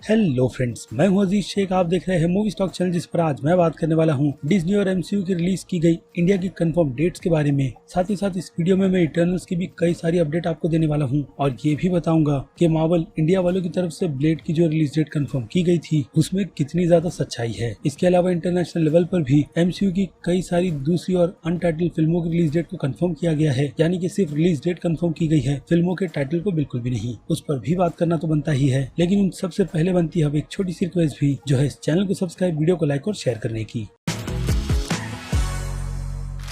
Hello friends, मैं हूं अजीज शेख। आप देख रहे हैं मूवी स्टॉक चैनल, जिस पर आज मैं बात करने वाला हूं डिज्नी और एमसीयू की रिलीज की गई इंडिया की कंफर्म डेट्स के बारे में। साथ ही साथ इस वीडियो में मैं इटर्नल्स की भी कई सारी अपडेट आपको देने वाला हूं और ये भी बताऊंगा कि मार्वल इंडिया वालों की तरफ से ब्लेड की जो रिलीज डेट कंफर्म की गई थी उसमें कितनी ज्यादा सच्चाई है। इसके अलावा इंटरनेशनल लेवल पर भी एमसीयू की कई सारी दूसरी और अनटाइटल फिल्मों की रिलीज डेट को कंफर्म किया गया है, यानी कि सिर्फ रिलीज डेट कंफर्म की गई है, फिल्मों के टाइटल को बिल्कुल भी नहीं। उस पर भी बात करना तो बनता ही है, लेकिन उन सबसे पहले बनती है अब एक छोटी सी रिक्वेस्ट भी, जो है इस चैनल को सब्सक्राइब, वीडियो को लाइक और शेयर करने की।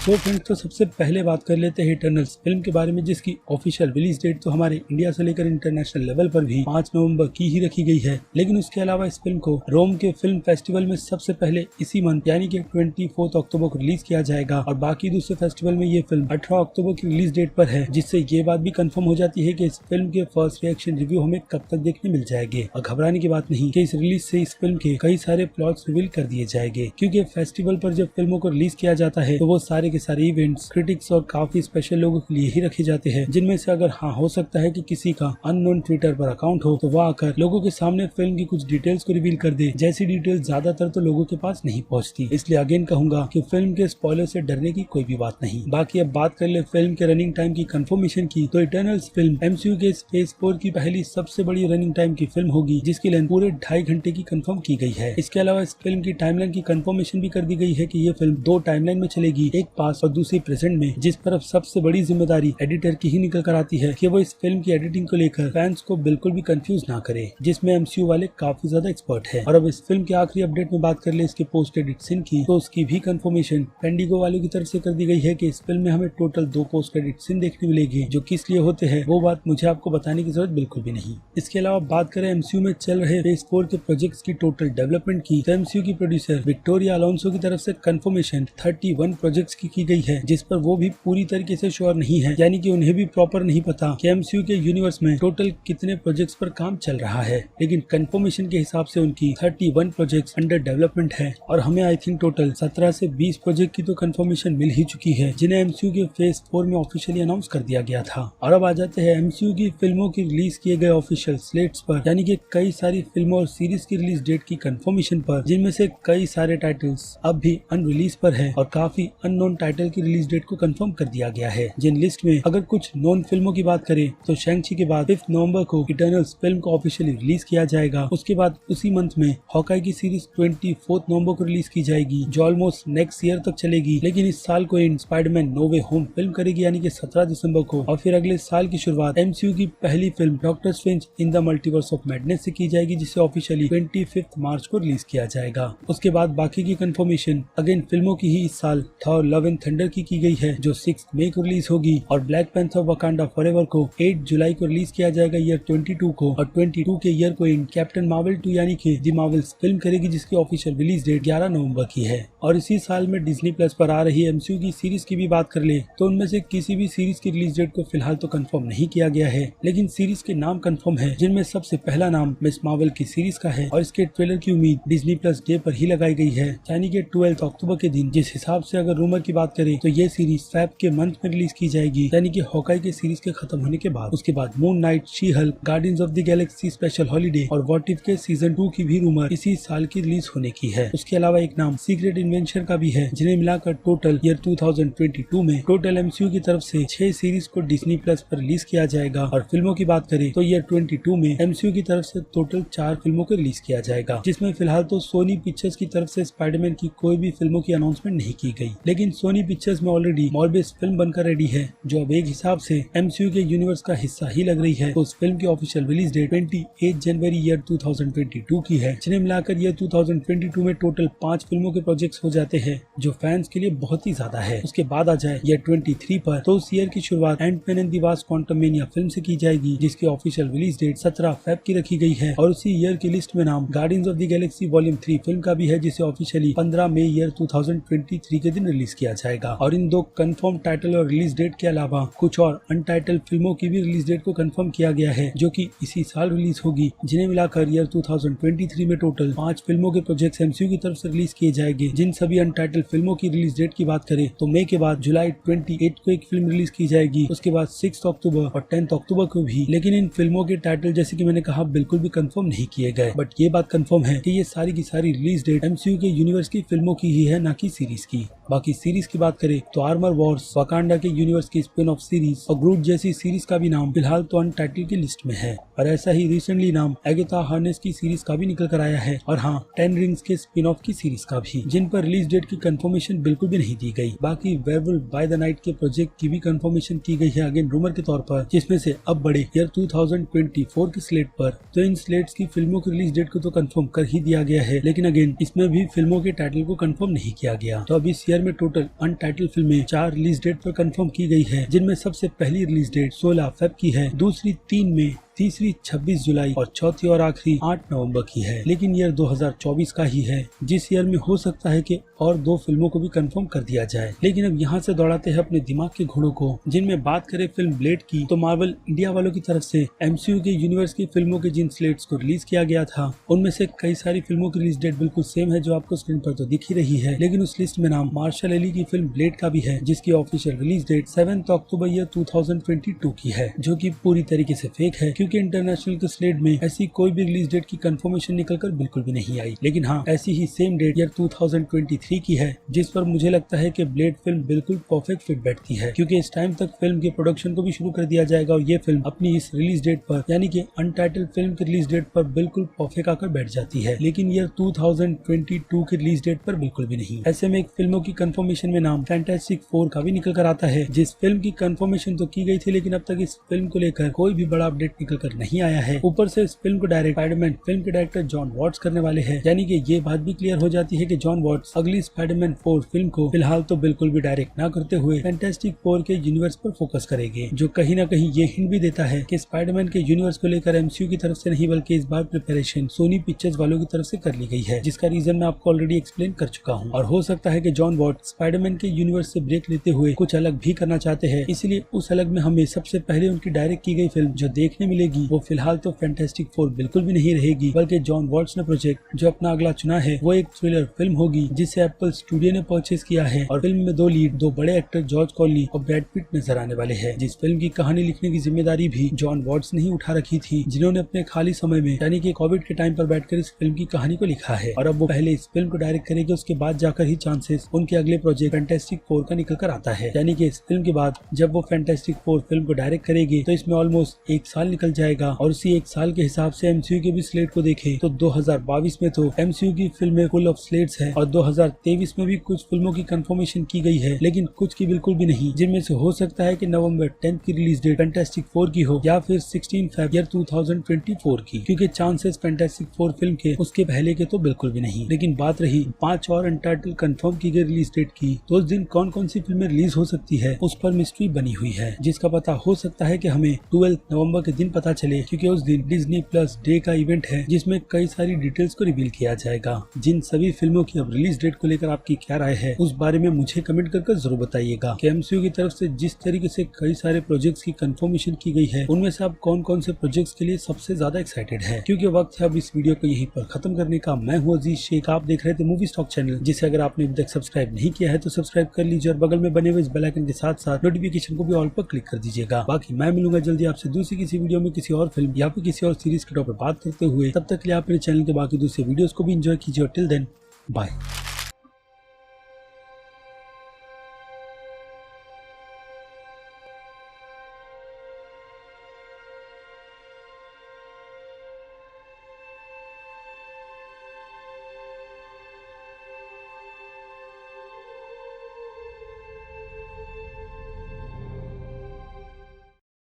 तो फ्रेंड्स, तो सबसे पहले बात कर लेते हैं इटर्नल्स फिल्म के बारे में, जिसकी ऑफिशियल रिलीज डेट तो हमारे इंडिया से लेकर इंटरनेशनल लेवल पर भी 5 नवंबर की ही रखी गई है। लेकिन उसके अलावा इस फिल्म को रोम के फिल्म फेस्टिवल में सबसे पहले इसी मंथ यानी कि 24 अक्टूबर को रिलीज किया जाएगा और बाकी दूसरे फेस्टिवल में ये फिल्म 18 अक्टूबर की रिलीज डेट पर है, जिससे ये बात भी कंफर्म हो जाती है कि इस फिल्म के फर्स्ट रिएक्शन रिव्यू हमें कब तक देखने मिल जाएंगे। और घबराने की बात नहीं कि इस रिलीज से इस फिल्म के कई सारे प्लॉट्स रिवील कर दिए जाएंगे, क्योंकि फेस्टिवल पर जब फिल्मों को रिलीज किया जाता है तो वो सारे के सारे इवेंट्स क्रिटिक्स और काफी स्पेशल लोगों के लिए ही रखे जाते हैं, जिनमें से अगर हाँ हो सकता है कि किसी का अननोन ट्विटर पर अकाउंट हो तो वह आकर लोगों के सामने फिल्म की कुछ डिटेल्स को रिवील कर दे, जैसी डिटेल्स ज्यादातर तो लोगों के पास नहीं पहुंचती। इसलिए अगेन कहूंगा कि फिल्म के स्पॉइलर से डरने की कोई भी बात नहीं। बाकी अब बात कर ले फिल्म के रनिंग टाइम की कंफर्मेशन की, तो इटर्नल्स फिल्म एमसीयू के फेज 4 की पहली सबसे बड़ी रनिंग टाइम की फिल्म होगी, जिसकी लेंथ पूरे 2.5 घंटे की कंफर्म की गई है। इसके अलावा इस फिल्म की टाइमलाइन की कंफर्मेशन भी कर दी गई है कि ये फिल्म 2 टाइमलाइन में चलेगी, एक पास और दूसरी प्रेजेंट में, जिस पर अब सबसे बड़ी जिम्मेदारी एडिटर की ही निकल कर आती है कि वो इस फिल्म की एडिटिंग को लेकर फैंस को बिल्कुल भी कंफ्यूज ना करे, जिसमें एमसीयू वाले काफी ज्यादा एक्सपर्ट है। और अब इस फिल्म के आखिरी अपडेट में बात कर ले इसके पोस्ट क्रेडिट सीन की, तो उसकी भी कंफर्मेशन पेंडिगो वालों की तरफ से कर दी गई है कि इस फिल्म में हमें टोटल 2 पोस्ट क्रेडिट सीन देखने मिलेगी, जो किस लिए होते हैं वो बात मुझे आपको बताने की जरूरत बिल्कुल भी नहीं। इसके अलावा बात करें एमसीयू में चल रहे फेज 4 के प्रोजेक्ट्स की टोटल डेवलपमेंट की, तो एमसीयू की प्रोड्यूसर विक्टोरिया अलोंसो की तरफ से कंफर्मेशन 31 प्रोजेक्ट्स की गई है, जिस पर वो भी पूरी तरीके से श्योर नहीं है, यानी कि उन्हें भी प्रॉपर नहीं पता कि एमसीयू के यूनिवर्स में टोटल कितने प्रोजेक्ट्स पर काम चल रहा है। लेकिन कंफर्मेशन के हिसाब से उनकी 31 प्रोजेक्ट्स अंडर डेवलपमेंट है और हमें आई थिंक टोटल 17 से 20 प्रोजेक्ट की तो कंफर्मेशन मिल ही चुकी है, जिन्हें एमसीयू के फेज 4 में ऑफिशियली अनाउंस कर दिया गया था। और अब आ जाते हैं एमसीयू की फिल्मों की रिलीज किए गए ऑफिशियल स्लेट्स पर, यानी कि कई सारी फिल्मों और सीरीज की रिलीज डेट की कंफर्मेशन पर, जिनमें से कई सारे टाइटल्स अब भी अनरिलीज पर है और काफी अननोन टाइटल की रिलीज डेट को कंफर्म कर दिया गया है। जिन लिस्ट में अगर कुछ नॉन फिल्मों की बात करें तो शैंग-ची के बाद 5 नवंबर को इटर्नल्स फिल्म को ऑफिशियली रिलीज किया जाएगा। उसके बाद उसी मंथ में हॉकाई की सीरीज 24 नवंबर को रिलीज की जाएगी, जो ऑलमोस्ट नेक्स्ट ईयर तक चलेगी, लेकिन इस साल को end Spider Man no way home film करेगी, यानी कि 17 दिसंबर को। और फिर अगले साल की शुरुआत एमसीयू की पहली film doctor strange in the multiverse of madness से की जाएगी, जिसे ऑफिशियली 25 मार्च को रिलीज किया जाएगा। उसके बाद बाकी की कंफर्मेशन अगेन फिल्मों की ही इस साल थॉर लव एंड थंडर की गई है, जो 6 मई को रिलीज होगी, और ब्लैक पैंथर वकांडा फॉरएवर को 8 जुलाई को रिलीज किया जाएगा ईयर 22 को, और 22 के ईयर को इन कैप्टन मार्वल 2 यानी कि दी मार्वल्स फिल्म करेगी, जिसकी ऑफिशियल रिलीज डेट 11 नवंबर की है। और इसी साल में डिज्नी प्लस पर आ रही एमसीयू की सीरीज की भी बात कर ले तो उनमें से किसी भी सीरीज की रिलीज डेट को फिलहाल तो कंफर्म नहीं किया गया है, लेकिन सीरीज के नाम कंफर्म है, जिनमें सबसे पहला नाम मिस मार्वल की सीरीज का है और इसके ट्रेलर की उम्मीद डिज्नी प्लस डे पर ही लगाई गई है, यानी कि 12 अक्टूबर के दिन। जिस हिसाब से अगर रूमर की बात करें तो ये सीरीज फेब के मंथ में रिलीज की जाएगी, यानी कि हॉकाई के सीरीज के खत्म होने के बाद। उसके बाद moon night, she Hulk, guardians of the Galaxy special holiday और व्हाट इफ के सीजन 2 की भी रूमर इसी साल की रिलीज होने की है। उसके अलावा एक नाम सीक्रेट इन्वेंशन का भी है, जिन्हें मिलाकर टोटल ईयर 2022 में टोटल एमसीयू की तरफ से 6 सीरीज को डिज्नी प्लस पर रिलीज किया जाएगा। और फिल्मों की बात करें तो ईयर 22 में एमसीयू की तरफ से टोटल 4 फिल्मों को रिलीज किया जाएगा, जिसमें फिलहाल तो सोनी पिक्चर्स की तरफ से स्पाइडरमैन की कोई भी फिल्मों की अनाउंसमेंट नहीं की गई, लेकिन सोनी पिक्चर्स में ऑलरेडी मॉर्बियस फिल्म बनकर रेडी है, जो अब एक हिसाब से एमसीयू के यूनिवर्स का हिस्सा ही लग रही है। तो उस फिल्म की official release date 28 January year 2022 की है, जिन्हें मिलाकर ईयर 2022 में टोटल 5 फिल्मों के प्रोजेक्ट्स हो जाते हैं, जो फैंस के लिए बहुत ही ज्यादा है। उसके बाद आ जाए ईयर 23 पर, तो उस ईयर की शुरुआत Ant Man and the Wasp Quantumania film से की जाएगी, जिसकी ऑफिशियल रिलीज डेट 17 फेब की रखी गई है। और उसी ईयर की लिस्ट में नाम guardians of the Galaxy volume 3 film का भी है, जिसे ऑफिशियली 15 मई ईयर 2023 के दिन रिलीज किया किया जाएगा। और इन 2 कंफर्म टाइटल और रिलीज डेट के अलावा कुछ और अनटाइटल फिल्मों की भी रिलीज डेट को कंफर्म किया गया है, जो कि इसी साल रिलीज होगी, जिन्हें मिलाकर ईयर 2023 में टोटल 5 फिल्मों के प्रोजेक्ट्स एमसीयू की तरफ से रिलीज किए जाएंगे। जिन सभी अनटाइटल फिल्मों की रिलीज डेट की बात करें तो मई के बाद जुलाई 28 को एक फिल्म रिलीज की जाएगी, उसके बाद 6 अक्टूबर और 10 अक्टूबर को भी। लेकिन इन फिल्मों के टाइटल जैसे कि मैंने कहा बिल्कुल भी कंफर्म नहीं किए गए, बट ये बात कंफर्म है कि ये सारी की सारी रिलीज डेट एमसीयू के यूनिवर्स की फिल्मों की ही है, ना कि सीरीज की। बाकी सीरीज की बात करें तो आर्मर वॉर्स, वाकांडा के यूनिवर्स की स्पिन ऑफ सीरीज और ग्रूट जैसी सीरीज का भी नाम फिलहाल तो अनटाइटल की लिस्ट में है। और ऐसा ही रिसेंटली नाम एगाथा हार्नेस की सीरीज का भी निकल कर आया है, और हाँ 10 रिंग्स के स्पिन ऑफ की सीरीज का भी, जिन पर रिलीज डेट की कंफर्मेशन बिल्कुल भी नहीं दी गई। बाकी वेयरवुल्फ बाय द नाइट के प्रोजेक्ट की भी कंफर्मेशन की गई है, अगेन रूमर के तौर पर, जिसमें से अब बड़े ईयर 2024 के स्लेट पर। तो इन स्लेट्स की फिल्मों की रिलीज डेट को तो कंफर्म कर ही दिया गया है, लेकिन अगेन इसमें भी फिल्मों के टाइटल को कंफर्म नहीं किया गया। तो अब इस ईयर में टोटल अनटाइटल फिल्में 4 रिलीज डेट पर कंफर्म की गई है, जिनमें सबसे पहली रिलीज डेट 16 फेब की है, दूसरी 3 मई, तीसरी 26 जुलाई और चौथी और आखिरी 8 नवंबर की है। लेकिन ईयर 2024 का ही है, जिस ईयर में हो सकता है कि और 2 फिल्मों को भी कंफर्म कर दिया जाए। लेकिन अब यहाँ से दौड़ाते हैं अपने दिमाग के घोड़ों को, जिनमें बात करें फिल्म ब्लेड की, तो मार्वल इंडिया वालों की तरफ से एमसीयू के यूनिवर्स की फिल्मों के जिन स्लेट्स को रिलीज किया गया था, उनमें से कई सारी फिल्मों की रिलीज डेट बिल्कुल सेम है, जो आपको स्क्रीन पर तो दिख ही रही है। लेकिन उस लिस्ट में नाम मार्शल अली की फिल्म ब्लेड का भी है, जिसकी ऑफिशियल रिलीज डेट 7 अक्टूबर ईयर 2022 की है, जो की पूरी तरीके से फेक है, क्योंकि इंटरनेशनल के स्लेट में ऐसी कोई भी रिलीज डेट की कंफर्मेशन निकलकर बिल्कुल भी नहीं आई। लेकिन हाँ, ऐसी ही सेम डेट ईयर 2023 की है, जिस पर मुझे लगता है कि ब्लेड फिल्म बिल्कुल परफेक्ट फिट बैठती है, क्योंकि इस टाइम तक फिल्म के प्रोडक्शन को भी शुरू कर दिया जाएगा और ये फिल्म अपनी इस रिलीज डेट पर, यानी कि अनटाइटल फिल्म की रिलीज डेट पर बिल्कुल परफेक्ट आकर बैठ जाती है। लेकिन ईयर 2022 की रिलीज डेट पर बिल्कुल भी नहीं। ऐसे में एक फिल्मों की कंफर्मेशन में नाम फैंटास्टिक 4 का भी निकल कर आता है, जिस फिल्म की कंफर्मेशन तो की गई थी, लेकिन अब तक इस फिल्म को लेकर कोई भी बड़ा अपडेट निकल कर नहीं आया है। ऊपर से इस फिल्म को डायरेक्ट स्पाइडरमैन फिल्म के डायरेक्टर जॉन वॉट्स करने वाले हैं, यानी कि ये बात भी क्लियर हो जाती है कि जॉन वॉट्स अगली स्पाइडरमैन 4 फिल्म को फिलहाल तो बिल्कुल भी डायरेक्ट ना करते हुए फैंटास्टिक 4 के यूनिवर्स पर फोकस करेंगे, जो कहीं ना कहीं ये हिंट भी देता है कि स्पाइडरमैन के यूनिवर्स को लेकर एमसीयू की तरफ से नहीं, बल्कि इस बार प्रिपरेशन सोनी पिक्चर्स वालों की तरफ से कर ली गई है, जिसका रीजन मैं आपको ऑलरेडी एक्सप्लेन कर चुका हूँ। और हो सकता है कि जॉन वॉट्स स्पाइडरमैन के यूनिवर्स से ब्रेक लेते हुए कुछ अलग भी करना चाहते हैं, इसलिए उस अलग में हमें सबसे पहले उनकी डायरेक्ट की गई फिल्म जो देखने मिलेगी, वो फिलहाल तो फैंटास्टिक 4 बिल्कुल भी नहीं रहेगी, बल्कि जॉन वॉट्स ने प्रोजेक्ट जो अपना अगला चुना है वो एक थ्रिलर फिल्म होगी, जिसे एप्पल स्टूडियो ने परचेज किया है। और फिल्म में 2 लीड, 2 बड़े एक्टर जॉर्ज क्लूनी और ब्रैड पिट नजर आने वाले हैं। जिस फिल्म की कहानी लिखने की जिम्मेदारी भी जॉन वॉट्स ने ही उठा रखी थी, जिन्होंने अपने खाली समय में, यानी कि कोविड के टाइम पर बैठकर इस फिल्म की कहानी को लिखा है। और अब वो पहले इस फिल्म को डायरेक्ट करेंगे, उसके बाद जाकर ही चांसेस उनके अगले प्रोजेक्ट फैंटास्टिक 4 का निकल कर आता है। यानी कि इस फिल्म के बाद जब वो फैंटास्टिक 4 फिल्म को डायरेक्ट करेंगे तो इसमें ऑलमोस्ट 1 साल निकल जाएगा। और उसी 1 साल के हिसाब से एमसीयू के भी स्लेट को देखें तो 2022 में तो एमसीयू की फिल्में फुल ऑफ स्लेट्स है, और 2023 में भी कुछ फिल्मों की कंफर्मेशन की गई है, लेकिन कुछ की बिल्कुल भी नहीं, जिनमें से हो सकता है कि नवंबर 10 की रिलीज डेट फैंटास्टिक 4 की हो, या फिर 16 फरवरी 2024 की, क्योंकि चांसेस फैंटास्टिक 4 फिल्म के उसके पहले के तो बिल्कुल भी नहीं। लेकिन बात रही 5 और अनटाइटल कंफर्म की गई रिलीज डेट की, तो उस दिन कौन कौन सी फिल्में रिलीज हो सकती है उस पर मिस्ट्री बनी हुई है, जिसका पता हो सकता है कि हमें 12 नवंबर के दिन पता चले, क्योंकि उस दिन डिज्नी प्लस डे का इवेंट है, जिसमें कई सारी डिटेल्स को रिवील किया जाएगा। जिन सभी फिल्मों की अब रिलीज डेट को लेकर आपकी क्या राय है, उस बारे में मुझे कमेंट करके जरूर बताइएगा कि एमसीयू की तरफ से जिस तरीके से कई सारे प्रोजेक्ट्स की कंफर्मेशन की गई है, उनमें से आप कौन कौन से प्रोजेक्ट्स के लिए सबसे ज्यादा एक्साइटेड है। क्योंकि वक्त है अब इस वीडियो को यहीं पर खत्म करने का। मैं हूँ अजीज शेख, आप देख रहे थे मूवी स्टॉक चैनल, जिसे अगर आपने अभी तक सब्सक्राइब नहीं किया है तो सब्सक्राइब कर लीजिए, और बगल में बने हुए इस बेल आइकन के साथ साथ नोटिफिकेशन को भी ऑल पर क्लिक कर दीजिएगा। बाकी मैं मिलूंगा जल्दी आपसे दूसरी किसी वीडियो में किसी और फिल्म या फिर किसी और सीरीज के टॉपिक पर बात करते हुए। तब तक के लिए आप मेरे चैनल के बाकी दूसरे वीडियोस को भी एंजॉय कीजिए, और टिल देन बाय।